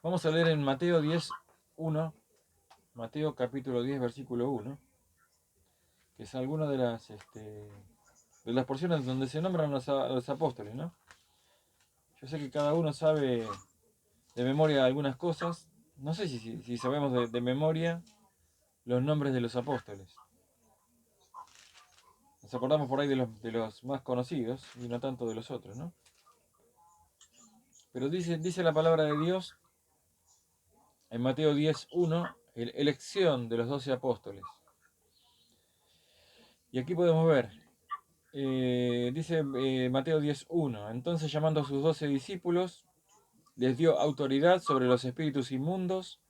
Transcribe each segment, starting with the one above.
Vamos a leer en Mateo 10:1, Mateo capítulo 10, versículo 1, que es alguna de las porciones donde se nombran los apóstoles, ¿no? Yo sé que cada uno sabe de memoria algunas cosas. No sé si sabemos de memoria los nombres de los apóstoles. Nos acordamos por ahí de los más conocidos y no tanto de los otros, ¿no? Pero dice la palabra de Dios en Mateo 10:1, elección de los 12 apóstoles. Y aquí podemos ver, dice Mateo 10:1, entonces llamando a sus 12 discípulos, les dio autoridad sobre los espíritus inmundos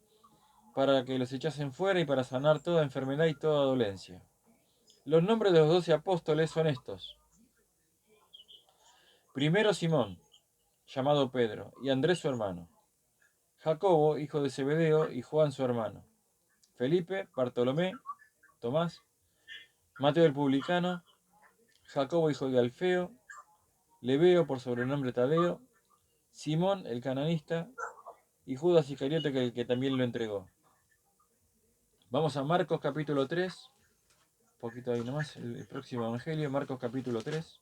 para que los echasen fuera y para sanar toda enfermedad y toda dolencia. Los nombres de los 12 apóstoles son estos. Primero Simón, llamado Pedro, y Andrés su hermano. Jacobo, hijo de Zebedeo, y Juan su hermano. Felipe, Bartolomé, Tomás, Mateo el publicano, Jacobo, hijo de Alfeo, Lebeo, por sobrenombre Tadeo, Simón el cananista, y Judas Iscariote, que también lo entregó. Vamos a Marcos capítulo 3, un poquito ahí nomás, el próximo evangelio, Marcos capítulo 3.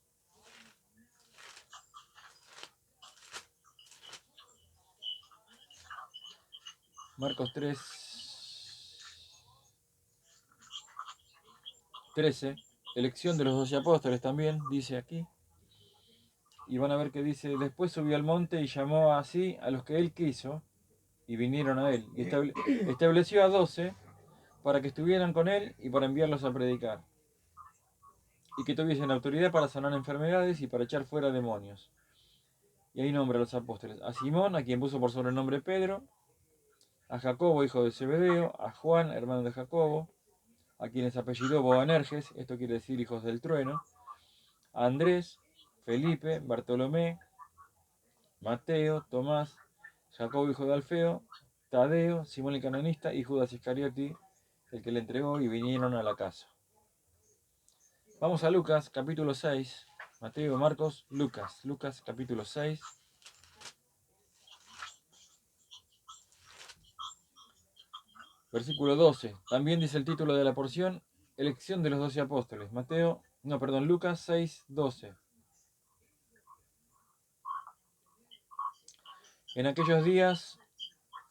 Marcos 3, 13, elección de los 12 apóstoles también, dice aquí. Y van a ver que dice, después subió al monte y llamó así a los que él quiso, y vinieron a él. Y estableció a 12 para que estuvieran con él y para enviarlos a predicar. Y que tuviesen autoridad para sanar enfermedades y para echar fuera demonios. Y ahí nombra a los apóstoles. A Simón, a quien puso por sobrenombre Pedro. A Jacobo, hijo de Zebedeo. A Juan, hermano de Jacobo. A quienes apellidó Boanerges, esto quiere decir hijos del trueno. A Andrés, Felipe, Bartolomé, Mateo, Tomás, Jacobo, hijo de Alfeo, Tadeo, Simón el cananista y Judas Iscariote, el que le entregó, y vinieron a la casa. Vamos a Lucas, capítulo 6. Mateo, Marcos, Lucas. Lucas, capítulo 6. Versículo 12. También dice el título de la porción, elección de los 12 apóstoles. Lucas 6, 12. En aquellos días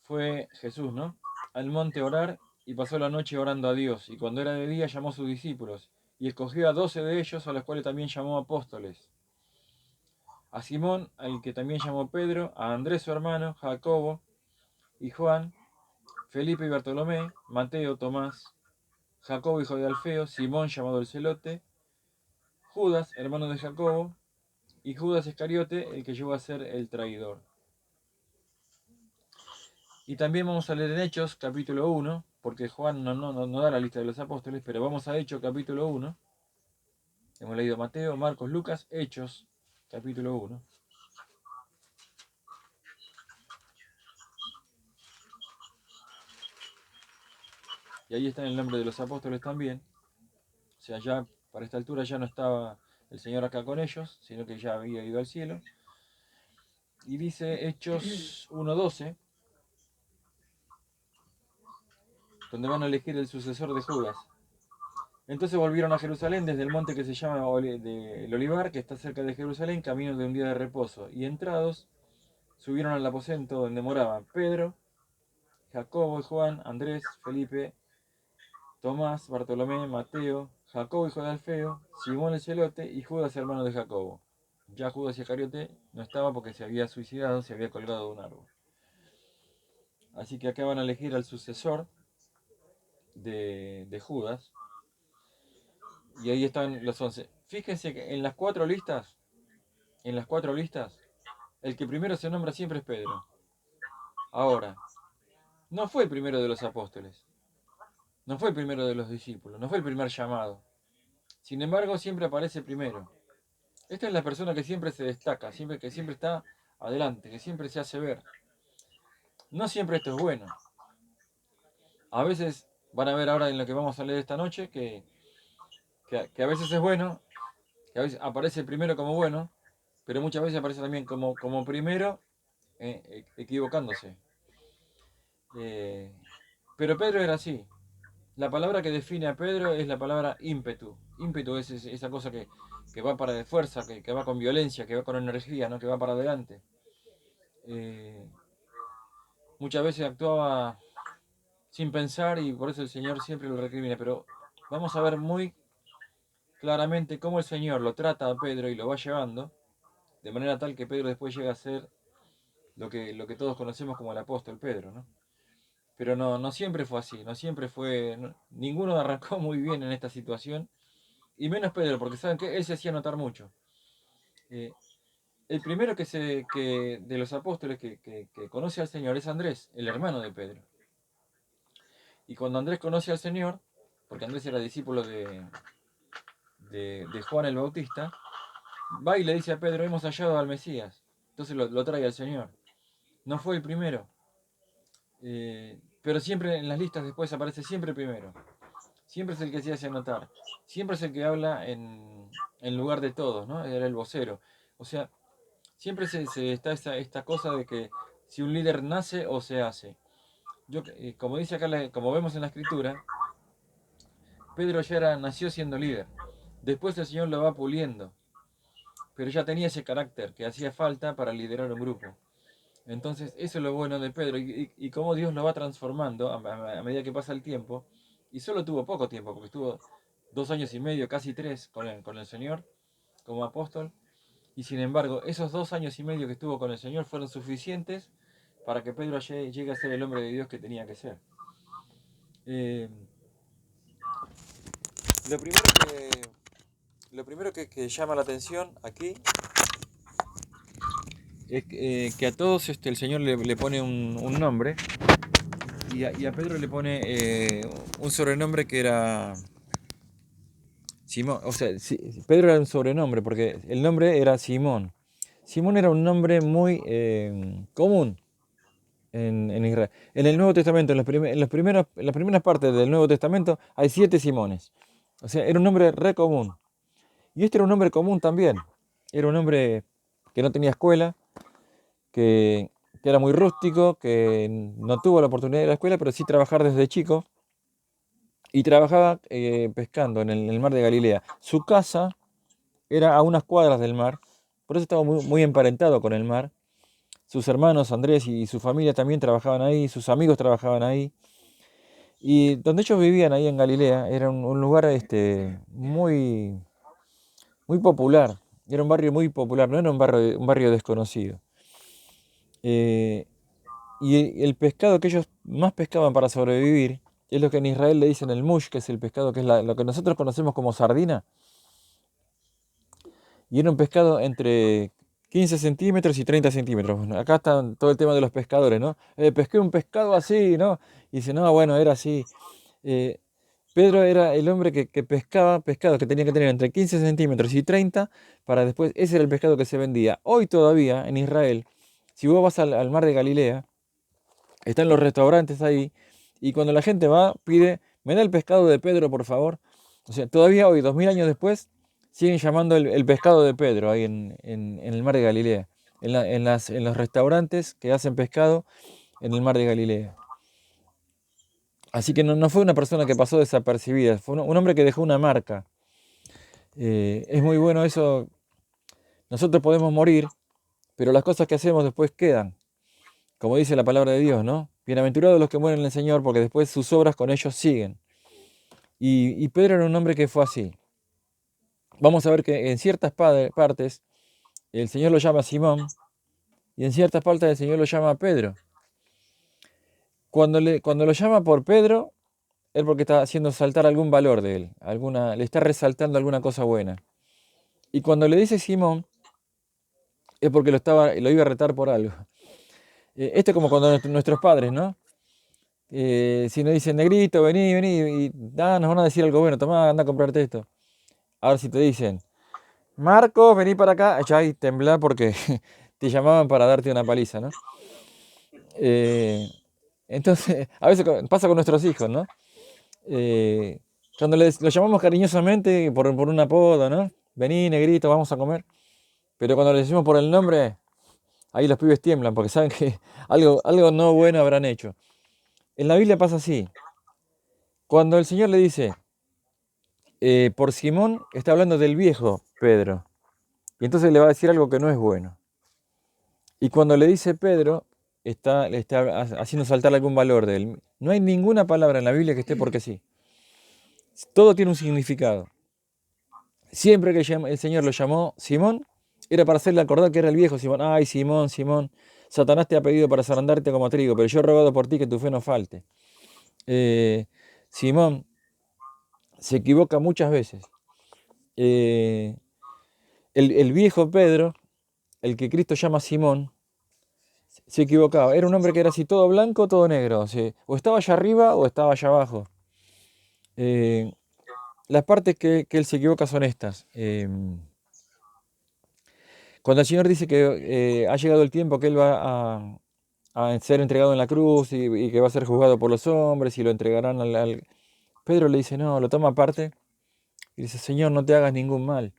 fue Jesús, ¿no? Al monte a orar y pasó la noche orando a Dios. Y cuando era de día llamó a sus discípulos y escogió a 12 de ellos, a los cuales también llamó apóstoles. A Simón, al que también llamó Pedro, a Andrés su hermano, Jacobo y Juan, Felipe y Bartolomé, Mateo, Tomás, Jacobo hijo de Alfeo, Simón llamado el Celote, Judas, hermano de Jacobo, y Judas Iscariote, el que llegó a ser el traidor. Y también vamos a leer en Hechos, capítulo 1, porque Juan no da la lista de los apóstoles, pero vamos a Hechos, capítulo 1. Hemos leído Mateo, Marcos, Lucas, Hechos, capítulo 1. Y ahí está el nombre de los apóstoles también. O sea, ya para esta altura ya no estaba el Señor acá con ellos, sino que ya había ido al cielo. Y dice Hechos 1:12, donde van a elegir el sucesor de Judas. Entonces volvieron a Jerusalén desde el monte que se llama del Olivar, que está cerca de Jerusalén, camino de un día de reposo. Y entrados, subieron al aposento donde moraban Pedro, Jacobo y Juan, Andrés, Felipe, Tomás, Bartolomé, Mateo, Jacobo hijo de Alfeo, Simón el celote y Judas hermano de Jacobo. Ya Judas Iscariote no estaba porque se había suicidado, se había colgado de un árbol. Así que acá van a elegir al sucesor de Judas. Y ahí están los 11. Fíjense que en las cuatro listas, el que primero se nombra siempre es Pedro. Ahora, no fue el primero de los apóstoles, no fue el primero de los discípulos, no fue el primer llamado. Sin embargo, siempre aparece primero. Esta es la persona que siempre se destaca, que siempre está adelante, que siempre se hace ver. No siempre esto es bueno. A veces van a ver ahora en lo que vamos a leer esta noche que a veces es bueno, que a veces aparece primero como bueno, pero muchas veces aparece también como primero equivocándose. Eh, pero Pedro era así. La palabra que define a Pedro es la palabra ímpetu. Ímpetu es esa cosa que va para de fuerza, que va con violencia, que va con energía, ¿no? Que va para adelante. Eh, Muchas veces actuaba sin pensar y por eso el Señor siempre lo recrimina. Pero vamos a ver muy claramente cómo el Señor lo trata a Pedro y lo va llevando, de manera tal que Pedro después llega a ser lo que todos conocemos como el apóstol Pedro, ¿no? Pero no, no siempre fue así, no siempre fue, ninguno arrancó muy bien en esta situación, y menos Pedro, porque saben que él se hacía notar mucho. Eh, el primero que de los apóstoles que conoce al Señor es Andrés, el hermano de Pedro. Y cuando Andrés conoce al Señor, porque Andrés era discípulo de Juan el Bautista, va y le dice a Pedro, hemos hallado al Mesías. Entonces lo trae al Señor. No fue el primero, pero siempre en las listas después aparece siempre primero. Siempre es el que se hace notar. Siempre es el que habla en lugar de todos, ¿no? Era el vocero. O sea, siempre está esta cosa de que si un líder nace o se hace. Como dice acá, como vemos en la escritura, Pedro nació siendo líder. Después el Señor lo va puliendo, pero ya tenía ese carácter que hacía falta para liderar un grupo. Entonces, eso es lo bueno de Pedro y cómo Dios lo va transformando a medida que pasa el tiempo. Y solo tuvo poco tiempo, porque estuvo 2 años y medio, casi 3, con el Señor como apóstol. Y sin embargo, esos 2 años y medio que estuvo con el Señor fueron suficientes para que Pedro llegue a ser el hombre de Dios que tenía que ser. Eh, lo primero que llama la atención aquí es que a todos el Señor le pone un nombre y a Pedro le pone un sobrenombre que era Simón. O sea, Pedro era un sobrenombre porque el nombre era Simón. Simón era un nombre muy común en Israel. En el Nuevo Testamento, en las primeras partes del Nuevo Testamento, hay 7 Simones. O sea, era un nombre re común. Y este era un nombre común también. Era un hombre que no tenía escuela, que era muy rústico, que no tuvo la oportunidad de ir a la escuela, pero sí trabajar desde chico. Y trabajaba pescando en el mar de Galilea. Su casa era a unas cuadras del mar, por eso estaba muy, muy emparentado con el mar. Sus hermanos Andrés y su familia también trabajaban ahí, sus amigos trabajaban ahí. Y donde ellos vivían ahí en Galilea era un lugar muy, muy popular. Era un barrio muy popular, no era un barrio desconocido. Eh, y el pescado que ellos más pescaban para sobrevivir es lo que en Israel le dicen el mush, que es el pescado que es lo que nosotros conocemos como sardina. Y era un pescado entre 15 centímetros y 30 centímetros. Bueno, acá está todo el tema de los pescadores, ¿no? Pesqué un pescado así, ¿no? Y dice, no, bueno, era así. Eh, Pedro era el hombre que pescaba pescados que tenía que tener entre 15 centímetros y 30 para después, ese era el pescado que se vendía. Hoy todavía en Israel, si vos vas al mar de Galilea, están los restaurantes ahí, y cuando la gente va, pide, me da el pescado de Pedro, por favor. O sea, todavía hoy, 2000 años después, siguen llamando el pescado de Pedro ahí en el mar de Galilea, en los restaurantes que hacen pescado en el mar de Galilea. Así que no fue una persona que pasó desapercibida, fue un hombre que dejó una marca. Es muy bueno eso. Nosotros podemos morir, pero las cosas que hacemos después quedan, como dice la palabra de Dios, ¿no? Bienaventurados los que mueren en el Señor, porque después sus obras con ellos siguen. Y Pedro era un hombre que fue así. Vamos a ver que en ciertas partes el Señor lo llama Simón y en ciertas partes el Señor lo llama Pedro. Cuando lo llama por Pedro, es porque está haciendo saltar algún valor de él, le está resaltando alguna cosa buena. Y cuando le dice Simón, es porque lo iba a retar por algo. Esto es como cuando nuestros padres, ¿no? Si nos dicen, negrito, vení, vení, y nos van a decir algo bueno, tomá, anda a comprarte esto. Ahora si te dicen, Marcos, vení para acá, ya ahí temblá porque te llamaban para darte una paliza, ¿no? Eh, entonces, a veces pasa con nuestros hijos, ¿no? Eh, Cuando los llamamos cariñosamente por un apodo, ¿no? Vení, negrito, vamos a comer. Pero cuando les decimos por el nombre, ahí los pibes tiemblan porque saben que algo no bueno habrán hecho. En la Biblia pasa así. Cuando el Señor le dice, por Simón, está hablando del viejo Pedro. Y entonces le va a decir algo que no es bueno. Y cuando le dice Pedro, le está haciendo saltar algún valor de él. No hay ninguna palabra en la Biblia que esté porque sí. Todo tiene un significado. Siempre que el Señor lo llamó Simón, era para hacerle acordar que era el viejo Simón. Ay, Simón, Simón, Satanás te ha pedido para zarandarte como trigo, pero yo he rogado por ti que tu fe no falte. Eh, Simón se equivoca muchas veces. Eh, el viejo Pedro, el que Cristo llama Simón, se equivocaba. Era un hombre que era así, todo blanco, todo negro. O estaba allá arriba o estaba allá abajo. Eh, las partes que él se equivoca son estas. Cuando el Señor dice que ha llegado el tiempo que Él va a ser entregado en la cruz y que va a ser juzgado por los hombres y lo entregarán Pedro le dice, no, lo toma aparte y dice, Señor, no te hagas ningún mal.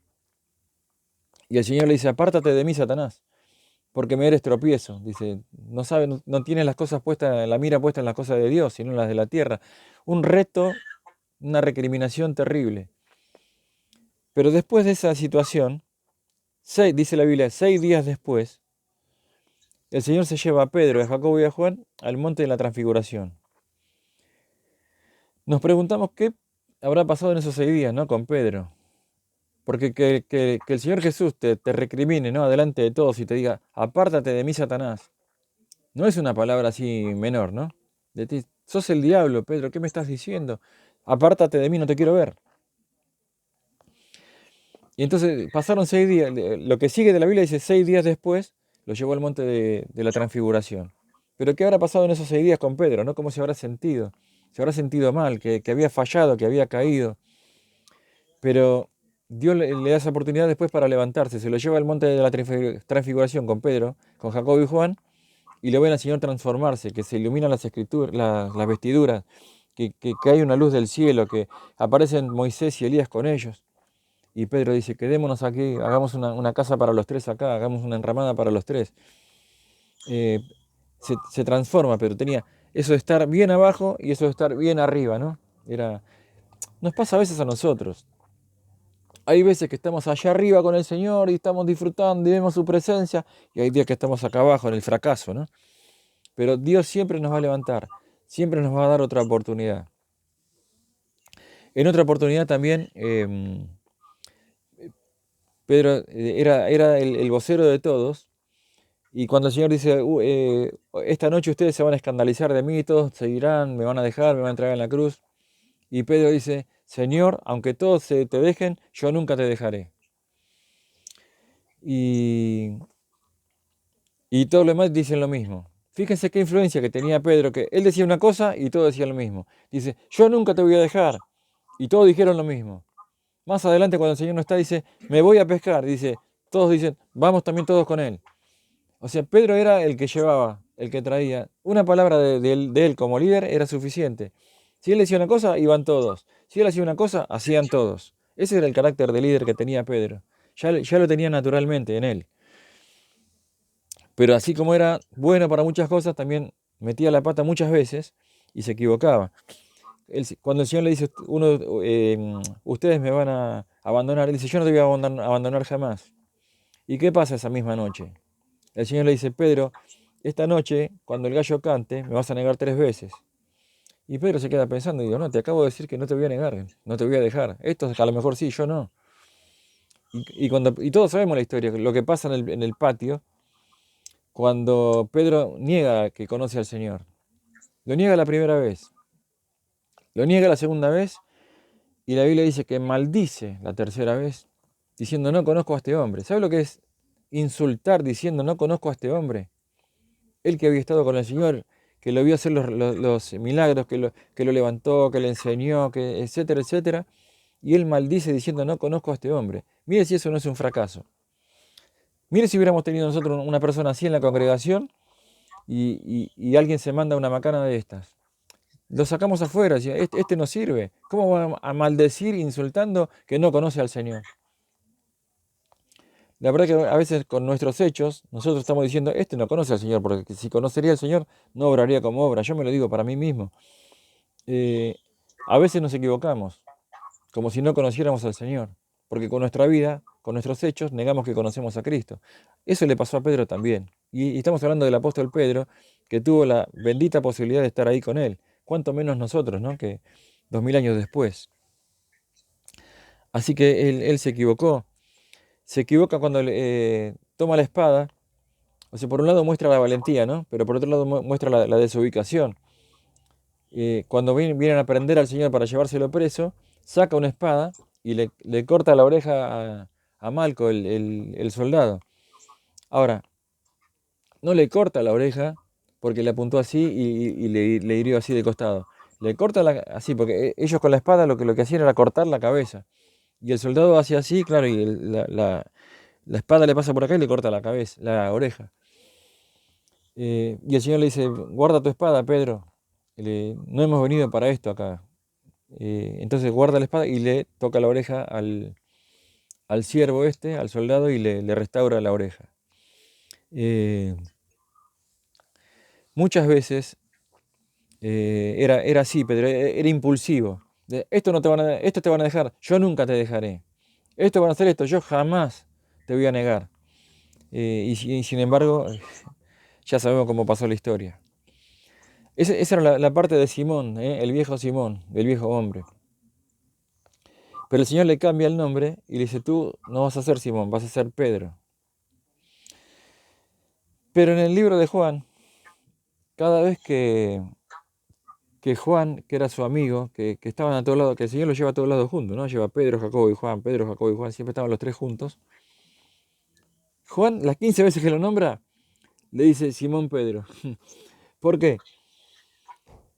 Y el Señor le dice, apártate de mí, Satanás, porque me eres tropiezo. Dice, no sabes, no tienes las cosas puestas, la mira puesta en las cosas de Dios, sino en las de la tierra. Un reto, una recriminación terrible. Pero después de esa situación, dice la Biblia, 6 días después, el Señor se lleva a Pedro, a Jacobo y a Juan al monte de la transfiguración. Nos preguntamos qué habrá pasado en esos 6 días, ¿no? Con Pedro. Porque que el Señor Jesús te recrimine, ¿no? Delante de todos y te diga, apártate de mí, Satanás. No es una palabra así menor, ¿no? De ti, sos el diablo, Pedro, ¿qué me estás diciendo? Apártate de mí, no te quiero ver. Y entonces pasaron 6 días, lo que sigue de la Biblia dice 6 días después, lo llevó al monte de la transfiguración. Pero ¿qué habrá pasado en esos 6 días con Pedro, ¿no? ¿Cómo se habrá sentido? Se habrá sentido mal, que había fallado, que había caído. Pero Dios le da esa oportunidad después para levantarse. Se lo lleva al monte de la transfiguración con Pedro, con Jacobo y Juan, y le ven al Señor transformarse, que se iluminan las escrituras, las vestiduras, que hay una luz del cielo, que aparecen Moisés y Elías con ellos. Y Pedro dice, quedémonos aquí, hagamos una casa para los tres acá, hagamos una enramada para los tres. Eh, se transforma, pero tenía eso de estar bien abajo y eso de estar bien arriba, ¿no? Nos pasa a veces a nosotros. Hay veces que estamos allá arriba con el Señor y estamos disfrutando y vemos su presencia, y hay días que estamos acá abajo en el fracaso, ¿no? Pero Dios siempre nos va a levantar, siempre nos va a dar otra oportunidad. En otra oportunidad también, Pedro era el vocero de todos, y cuando el Señor dice, esta noche ustedes se van a escandalizar de mí, todos se irán, me van a dejar, me van a entregar en la cruz, y Pedro dice, Señor, aunque todos te dejen, yo nunca te dejaré. Y todos los demás dicen lo mismo. Fíjense qué influencia que tenía Pedro, que él decía una cosa y todos decían lo mismo. Dice, yo nunca te voy a dejar. Y todos dijeron lo mismo. Más adelante, cuando el Señor no está, dice, me voy a pescar. Dice, todos dicen, vamos también todos con él. O sea, Pedro era el que llevaba, el que traía. Una palabra de él como líder era suficiente. Si él decía una cosa, iban todos. Si él hacía una cosa, hacían todos. Ese era el carácter de líder que tenía Pedro. Ya lo tenía naturalmente en él. Pero así como era bueno para muchas cosas, también metía la pata muchas veces y se equivocaba. Cuando el Señor le dice, ustedes me van a abandonar, él dice, yo no te voy a abandonar jamás. ¿Y qué pasa esa misma noche? El Señor le dice, Pedro, esta noche, cuando el gallo cante, me vas a negar 3 veces. Y Pedro se queda pensando y digo, no, te acabo de decir que no te voy a negar, no te voy a dejar. Esto a lo mejor sí, yo no. Y todos sabemos la historia, lo que pasa en el patio, cuando Pedro niega que conoce al Señor. Lo niega la primera vez, lo niega la segunda vez y la Biblia dice que maldice la tercera vez diciendo no conozco a este hombre. ¿Sabe lo que es insultar diciendo no conozco a este hombre? Él que había estado con el Señor, que lo vio hacer los milagros, que lo levantó, que le enseñó, que etcétera, etcétera. Y él maldice diciendo no conozco a este hombre. Mire si eso no es un fracaso. Mire si hubiéramos tenido nosotros una persona así en la congregación y alguien se manda una macana de estas. Lo sacamos afuera, decía, este no sirve. ¿Cómo va a maldecir insultando que no conoce al Señor? La verdad que a veces con nuestros hechos, nosotros estamos diciendo, este no conoce al Señor, porque si conocería al Señor, no obraría como obra. Yo me lo digo para mí mismo. Eh, a veces nos equivocamos, como si no conociéramos al Señor, porque con nuestra vida, con nuestros hechos, negamos que conocemos a Cristo. Eso le pasó a Pedro también. Y estamos hablando del apóstol Pedro, que tuvo la bendita posibilidad de estar ahí con él. Cuánto menos nosotros, ¿no? Que 2000 años después. Así que él se equivocó. Se equivoca cuando toma la espada. O sea, por un lado muestra la valentía, ¿no? Pero por otro lado muestra la desubicación. Cuando vienen a prender al Señor para llevárselo preso, saca una espada y le corta la oreja a Malco, el soldado. Ahora, no le corta la oreja porque le apuntó así y le hirió así de costado. Le corta así, porque ellos con la espada lo que hacían era cortar la cabeza. Y el soldado hacía así, claro, y la espada le pasa por acá y le corta la cabeza, la oreja. Y el Señor le dice, guarda tu espada, Pedro. No hemos venido para esto acá. Entonces guarda la espada y le toca la oreja al siervo este, al soldado, y le restaura la oreja. Muchas veces era así, Pedro, era impulsivo. Esto no te van esto te van a dejar, yo nunca te dejaré. Esto van a hacer esto, yo jamás te voy a negar. Y sin embargo, ya sabemos cómo pasó la historia. Esa era la parte de Simón, el viejo Simón, el viejo hombre. Pero el Señor le cambia el nombre y le dice, tú no vas a ser Simón, vas a ser Pedro. Pero en el libro de Juan, cada vez que Juan, que era su amigo, que estaban a todos lados, que el Señor los lleva a todos lados juntos, ¿no? Lleva a Pedro, Jacobo y Juan, Pedro, Jacobo y Juan, siempre estaban los tres juntos. Juan, las 15 veces que lo nombra, le dice Simón Pedro. ¿Por qué?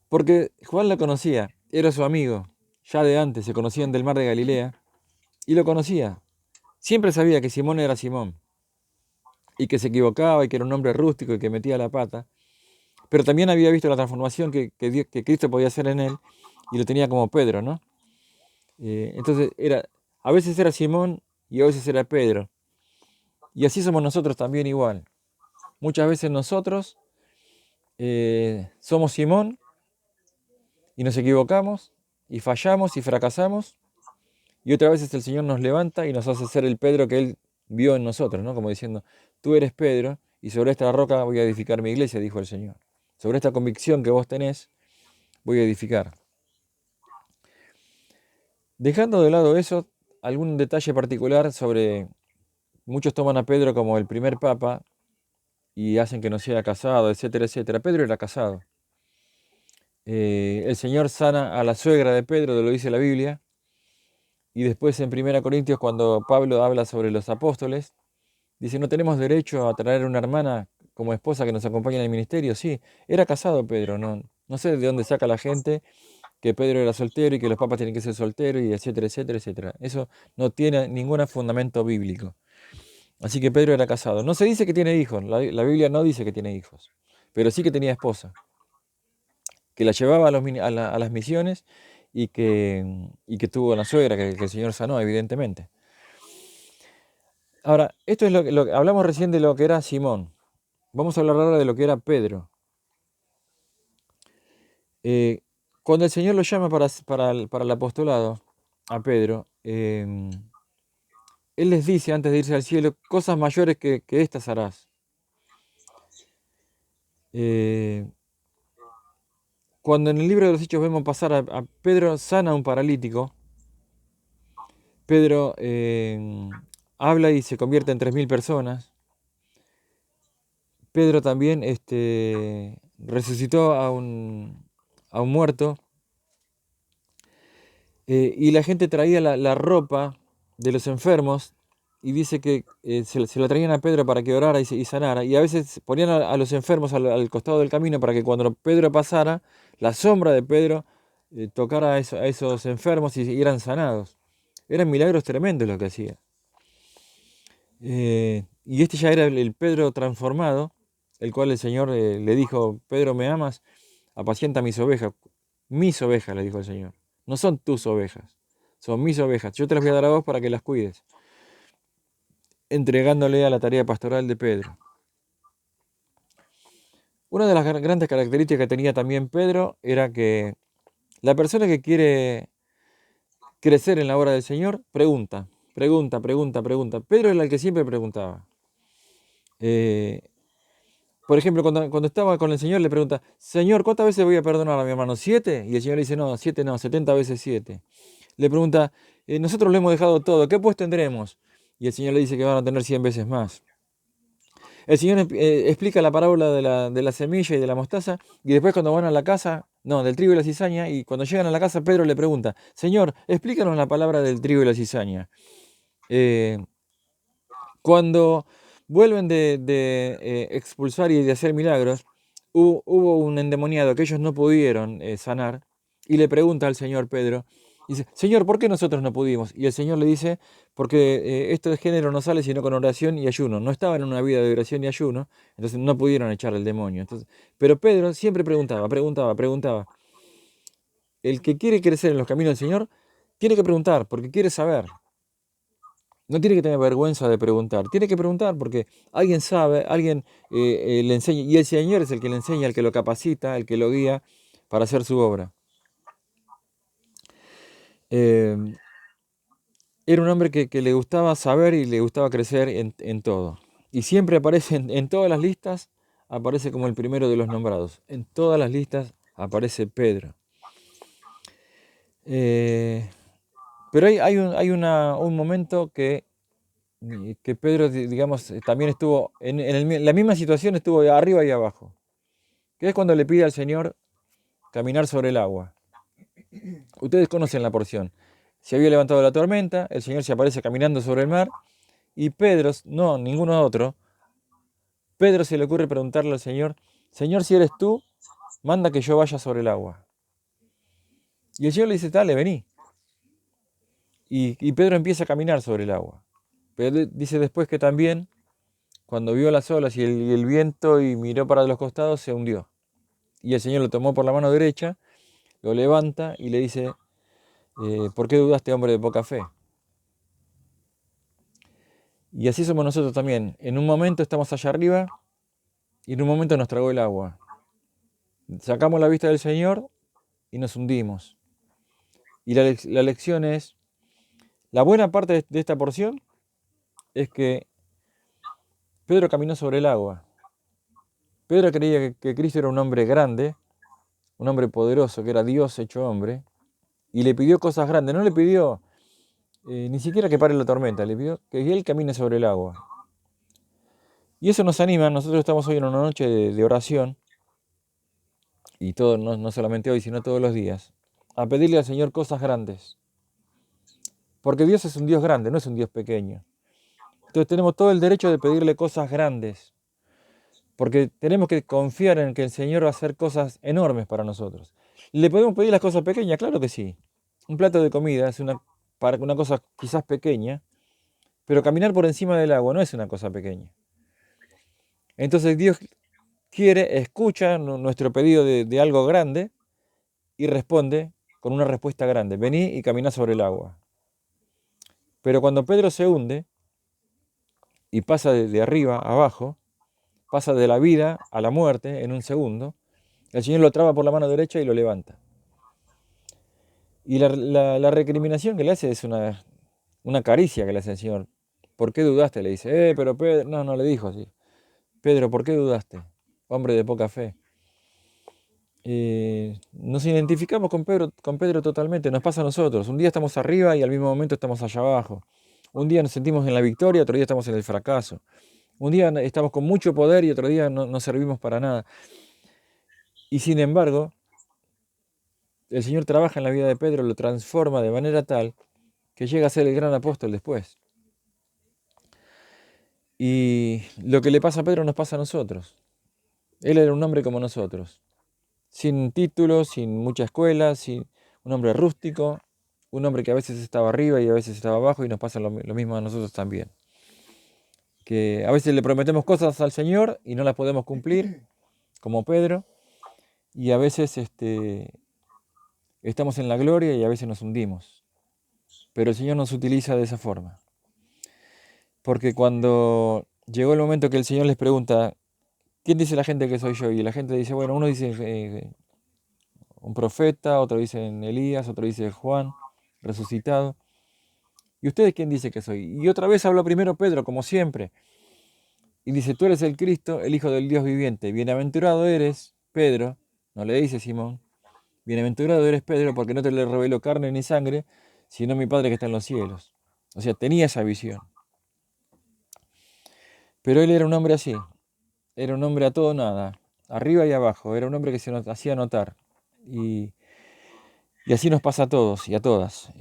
Porque Juan lo conocía, era su amigo, ya de antes, se conocían del mar de Galilea, y lo conocía. Siempre sabía que Simón era Simón, y que se equivocaba, y que era un hombre rústico, y que metía la pata. Pero también había visto la transformación que Cristo podía hacer en él, y lo tenía como Pedro, ¿no? Entonces a veces era Simón y a veces era Pedro. Y así somos nosotros también igual. Muchas veces nosotros somos Simón y nos equivocamos y fallamos y fracasamos. Y otras veces el Señor nos levanta y nos hace ser el Pedro que Él vio en nosotros, ¿no? Como diciendo, tú eres Pedro y sobre esta roca voy a edificar mi iglesia, dijo el Señor. Sobre esta convicción que vos tenés, voy a edificar. Dejando de lado eso, algún detalle particular sobre... Muchos toman a Pedro como el primer papa y hacen que no sea casado, etcétera, etcétera. Pedro era casado. El Señor sana a la suegra de Pedro, lo dice la Biblia. Y después en 1 Corintios, cuando Pablo habla sobre los apóstoles, dice, no tenemos derecho a traer una hermana como esposa que nos acompañe en el ministerio. Sí, era casado Pedro, no sé de dónde saca la gente que Pedro era soltero y que los papas tienen que ser solteros y etcétera, etcétera, etcétera. Eso no tiene ningún fundamento bíblico. Así que Pedro era casado. No se dice que tiene hijos, la Biblia no dice que tiene hijos, pero sí que tenía esposa, que la llevaba a las misiones y que tuvo una suegra que el Señor sanó, evidentemente. Ahora, esto es lo que hablamos recién de lo que era Simón. Vamos a hablar ahora de lo que era Pedro. Cuando el Señor lo llama para el apostolado a Pedro, Él les dice antes de irse al cielo, cosas mayores que estas harás. Eh, Cuando en el libro de los Hechos vemos pasar a Pedro sana a un paralítico, Pedro habla y se convierte en 3000 personas. Pedro también resucitó a un muerto. Y la gente traía la ropa de los enfermos y dice que se la traían a Pedro para que orara y sanara. Y a veces ponían a los enfermos al costado del camino para que cuando Pedro pasara, la sombra de Pedro tocara a esos enfermos y eran sanados. Eran milagros tremendos lo que hacía. Y este ya era el Pedro transformado, el cual el Señor le dijo, Pedro, ¿me amas? Apacienta mis ovejas. Mis ovejas, le dijo el Señor. No son tus ovejas, son mis ovejas. Yo te las voy a dar a vos para que las cuides. entregándole a la tarea pastoral de Pedro. Una de las grandes características que tenía también Pedro era que la persona que quiere crecer en la obra del Señor pregunta, pregunta, pregunta, pregunta. Pedro era el que siempre preguntaba. Eh, por ejemplo, cuando estaba con el Señor le pregunta, Señor, ¿cuántas veces voy a perdonar a mi hermano? ¿7? Y el Señor le dice, no, 7 no, 70 veces 7. Le pregunta, nosotros le hemos dejado todo, ¿qué pues tendremos? Y el Señor le dice que van a tener 100 veces más. El Señor explica la parábola de la semilla y de la mostaza, y después cuando van a la casa, no, del trigo y la cizaña, y cuando llegan a la casa, Pedro le pregunta, Señor, explícanos la palabra del trigo y la cizaña. Eh, Cuando vuelven de expulsar y de hacer milagros, hubo un endemoniado que ellos no pudieron sanar, y le pregunta al Señor Pedro, dice, Señor, ¿por qué nosotros no pudimos? Y el Señor le dice, porque esto de género no sale sino con oración y ayuno. No estaban en una vida de oración y ayuno, entonces no pudieron echar al demonio. Entonces, pero Pedro siempre preguntaba, preguntaba, preguntaba. El que quiere crecer en los caminos del Señor, tiene que preguntar, porque quiere saber. No tiene que tener vergüenza de preguntar, tiene que preguntar porque alguien sabe, alguien le enseña, y el Señor es el que le enseña, el que lo capacita, el que lo guía para hacer su obra. Eh, Era un hombre que le gustaba saber y le gustaba crecer en todo. Y siempre aparece en todas las listas, aparece como el primero de los nombrados. En todas las listas aparece Pedro. Eh, pero hay un momento que Pedro, digamos, también estuvo en la misma situación, estuvo arriba y abajo, que es cuando le pide al Señor caminar sobre el agua. Ustedes conocen la porción. Se había levantado la tormenta, el Señor se aparece caminando sobre el mar, y Pedro, no, ninguno otro, Pedro se le ocurre preguntarle al Señor, Señor, si eres tú, manda que yo vaya sobre el agua. Y el Señor le dice, dale, vení. Y Pedro empieza a caminar sobre el agua. Pero dice después que también, cuando vio las olas y el viento y miró para los costados, se hundió. Y el Señor lo tomó por la mano derecha, lo levanta y le dice, ¿por qué dudaste, hombre de poca fe? Y así somos nosotros también. En un momento estamos allá arriba y en un momento nos tragó el agua. Sacamos la vista del Señor y nos hundimos. Y la lección es, la buena parte de esta porción es que Pedro caminó sobre el agua. Pedro creía que Cristo era un hombre grande, un hombre poderoso, que era Dios hecho hombre, y le pidió cosas grandes. No le pidió ni siquiera que pare la tormenta, le pidió que él camine sobre el agua. Y eso nos anima, nosotros estamos hoy en una noche de oración, y todo, no solamente hoy, sino todos los días, a pedirle al Señor cosas grandes. Porque Dios es un Dios grande, no es un Dios pequeño. Entonces tenemos todo el derecho de pedirle cosas grandes, porque tenemos que confiar en que el Señor va a hacer cosas enormes para nosotros. ¿Le podemos pedir las cosas pequeñas? Claro que sí. Un plato de comida es una cosa quizás pequeña, pero caminar por encima del agua no es una cosa pequeña. Entonces Dios escucha nuestro pedido de algo grande y responde con una respuesta grande. Vení y caminá sobre el agua. Pero cuando Pedro se hunde y pasa de arriba a abajo, pasa de la vida a la muerte en un segundo, el Señor lo traba por la mano derecha y lo levanta. Y la recriminación que le hace es una caricia que le hace el Señor. ¿Por qué dudaste? Le dice, pero Pedro, no le dijo así. Pedro, ¿por qué dudaste? Hombre de poca fe. Nos identificamos con Pedro totalmente, nos pasa a nosotros. Un día estamos arriba y al mismo momento estamos allá abajo. Un día nos sentimos en la victoria, otro día estamos en el fracaso. Un día estamos con mucho poder y otro día no servimos para nada. Y sin embargo, el Señor trabaja en la vida de Pedro, lo transforma de manera tal que llega a ser el gran apóstol después. Y lo que le pasa a Pedro nos pasa a nosotros. Él era un hombre como nosotros, sin títulos, sin mucha escuela, un hombre rústico, un hombre que a veces estaba arriba y a veces estaba abajo, y nos pasa lo mismo a nosotros también. Que a veces le prometemos cosas al Señor y no las podemos cumplir, como Pedro, y a veces estamos en la gloria y a veces nos hundimos. Pero el Señor nos utiliza de esa forma. Porque cuando llegó el momento que el Señor les pregunta, ¿quién dice la gente que soy yo? Y la gente dice, bueno, uno dice un profeta, otro dice Elías, otro dice Juan, resucitado. ¿Y ustedes quién dice que soy? Y otra vez habló primero Pedro, como siempre. Y dice, tú eres el Cristo, el Hijo del Dios viviente. Bienaventurado eres, Pedro, no le dice Simón, bienaventurado eres Pedro, porque no te le reveló carne ni sangre, sino mi Padre que está en los cielos. O sea, tenía esa visión. Pero él era un hombre así, era un hombre a todo nada, arriba y abajo, era un hombre que se nos hacía notar. Y, y así nos pasa a todos y a todas.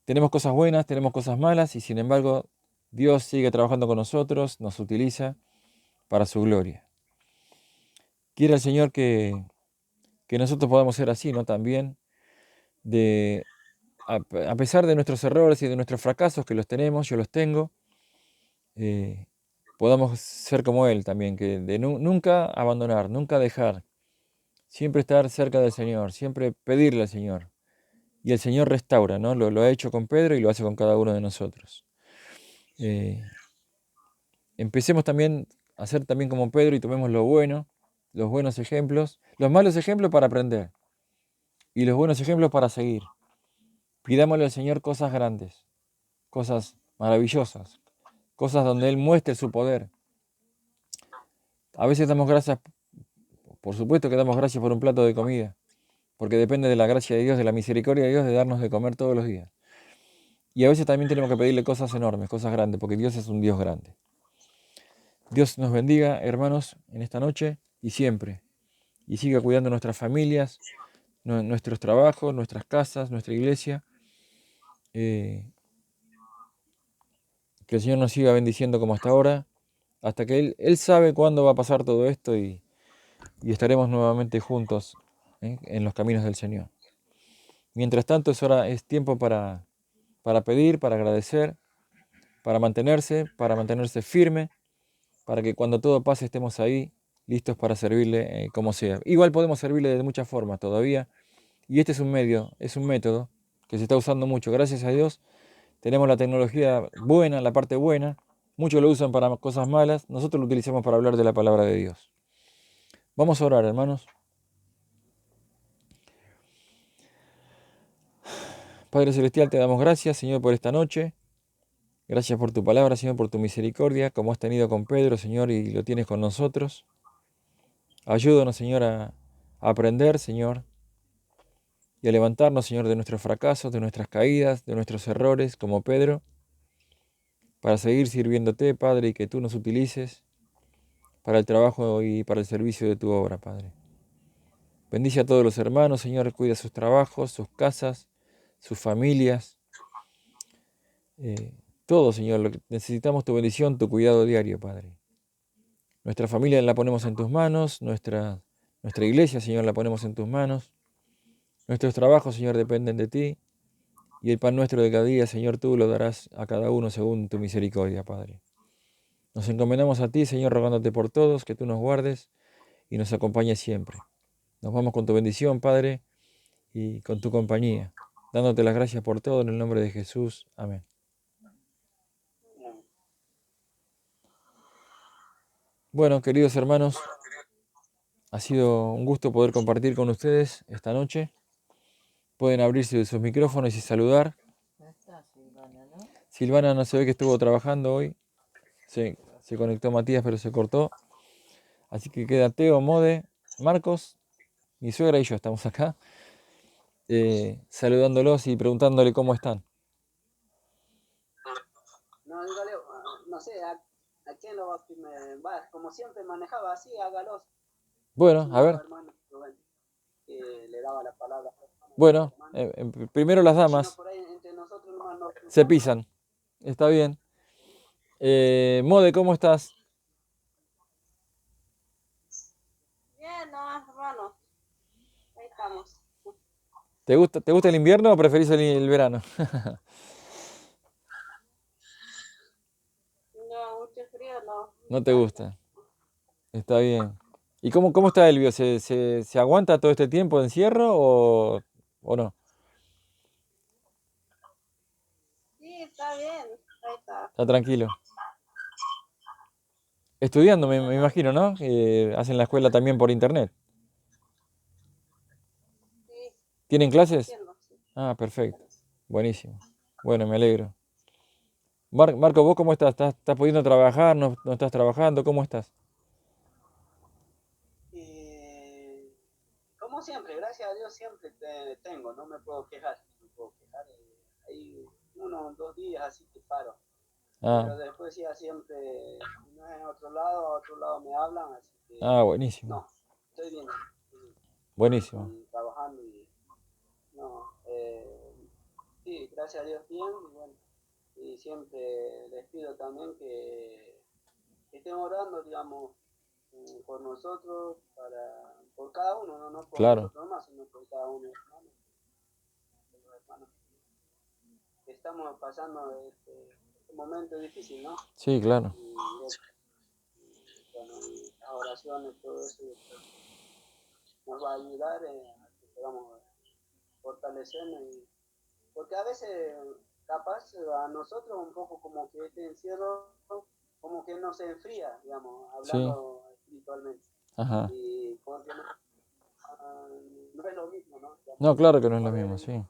Tenemos cosas buenas, tenemos cosas malas, y sin embargo, Dios sigue trabajando con nosotros, nos utiliza para su gloria. Quiere el Señor que nosotros podamos ser así, ¿no? También, de, a pesar de nuestros errores y de nuestros fracasos, que los tenemos, yo los tengo, eh, podamos ser como Él también, que de nunca abandonar, nunca dejar, siempre estar cerca del Señor, siempre pedirle al Señor. Y el Señor restaura, ¿no? Lo ha hecho con Pedro y lo hace con cada uno de nosotros. Eh, Empecemos también a ser también como Pedro y tomemos lo bueno, los buenos ejemplos, los malos ejemplos para aprender y los buenos ejemplos para seguir. Pidámosle al Señor cosas grandes, cosas maravillosas, cosas donde Él muestre su poder. A veces damos gracias, por supuesto que damos gracias por un plato de comida, porque depende de la gracia de Dios, de la misericordia de Dios, de darnos de comer todos los días. Y a veces también tenemos que pedirle cosas enormes, cosas grandes, porque Dios es un Dios grande. Dios nos bendiga, hermanos, en esta noche y siempre. Y siga cuidando nuestras familias, nuestros trabajos, nuestras casas, nuestra iglesia. Que el Señor nos siga bendiciendo como hasta ahora, hasta que Él sabe cuándo va a pasar todo esto y estaremos nuevamente juntos en los caminos del Señor. Mientras tanto, es tiempo para pedir, para agradecer, para mantenerse firme, para que cuando todo pase estemos ahí, listos para servirle como sea. Igual podemos servirle de muchas formas todavía, y este es un medio, es un método que se está usando mucho. Gracias a Dios tenemos la tecnología buena, la parte buena. Muchos lo usan para cosas malas, nosotros lo utilizamos para hablar de la palabra de Dios. Vamos a orar, hermanos. Padre Celestial, te damos gracias, Señor, por esta noche. Gracias por tu palabra, Señor, por tu misericordia, como has tenido con Pedro, Señor, y lo tienes con nosotros. Ayúdanos, Señor, a aprender, Señor, y a levantarnos, Señor, de nuestros fracasos, de nuestras caídas, de nuestros errores, como Pedro, para seguir sirviéndote, Padre, y que tú nos utilices para el trabajo y para el servicio de tu obra, Padre. Bendice a todos los hermanos, Señor, cuida sus trabajos, sus casas, sus familias, todo, Señor. Necesitamos tu bendición, tu cuidado diario, Padre. Nuestra familia la ponemos en tus manos, nuestra iglesia, Señor, la ponemos en tus manos. Nuestros trabajos, Señor, dependen de ti. Y el pan nuestro de cada día, Señor, tú lo darás a cada uno según tu misericordia, Padre. Nos encomendamos a ti, Señor, rogándote por todos, que tú nos guardes y nos acompañes siempre. Nos vamos con tu bendición, Padre, y con tu compañía, dándote las gracias por todo en el nombre de Jesús. Amén. Bueno, queridos hermanos, ha sido un gusto poder compartir con ustedes esta noche. Pueden abrirse sus micrófonos y saludar. No está Silvana, ¿no? Silvana no se ve que estuvo trabajando hoy. Se conectó Matías, pero se cortó. Así que queda Teo, Mode, Marcos, mi suegra y yo estamos acá, saludándolos y preguntándole cómo están. No, dígale, no sé, a quién lo va, como siempre manejaba así, hágalos. Bueno, a ver. Hermano, le daba la palabra. Bueno, primero las damas. Por ahí, entre nosotros nomás se pisan. Está bien. Mode, ¿cómo estás? Bien, no, hermano. Ahí estamos. ¿Te gusta el invierno o preferís el verano? No, mucho frío no. No te gusta. Está bien. ¿Y cómo está Elvio? ¿Se aguanta todo este tiempo de encierro o no? Sí, está bien. Ahí está. Está tranquilo. Estudiando, me imagino, ¿no? Hacen la escuela también por internet. Sí, ¿Tienen clases? haciendo, sí. Ah, perfecto. Buenísimo. Bueno, me alegro. Marco, ¿vos cómo estás? ¿Estás pudiendo trabajar? ¿No estás trabajando? ¿Cómo estás? Y como siempre, gracias a Dios siempre tengo, no me puedo quejar, no me puedo quejar. Hay 1 o 2 días así que paro, Ah, pero después ya siempre, si no es en otro lado, a otro lado me hablan, así que buenísimo. no, estoy bien, estoy Buenísimo. trabajando y no, sí, gracias a Dios bien, y bueno, y siempre les pido también que estén orando, digamos, por nosotros, por cada uno, no por Claro. nosotros más, sino por cada uno, hermano, por los hermanos que estamos pasando este momento difícil, ¿no? Sí, claro. Y, bueno, y las oraciones, todo eso, yo creo que nos va a ayudar a que podamos fortalecernos, porque a veces, capaz, a nosotros un poco como que este encierro, como que nos enfría, digamos, Sí. hablando espiritualmente, Ajá. y porque no es lo mismo, ¿no? No, Digamos, claro que no es lo poder mismo, sí.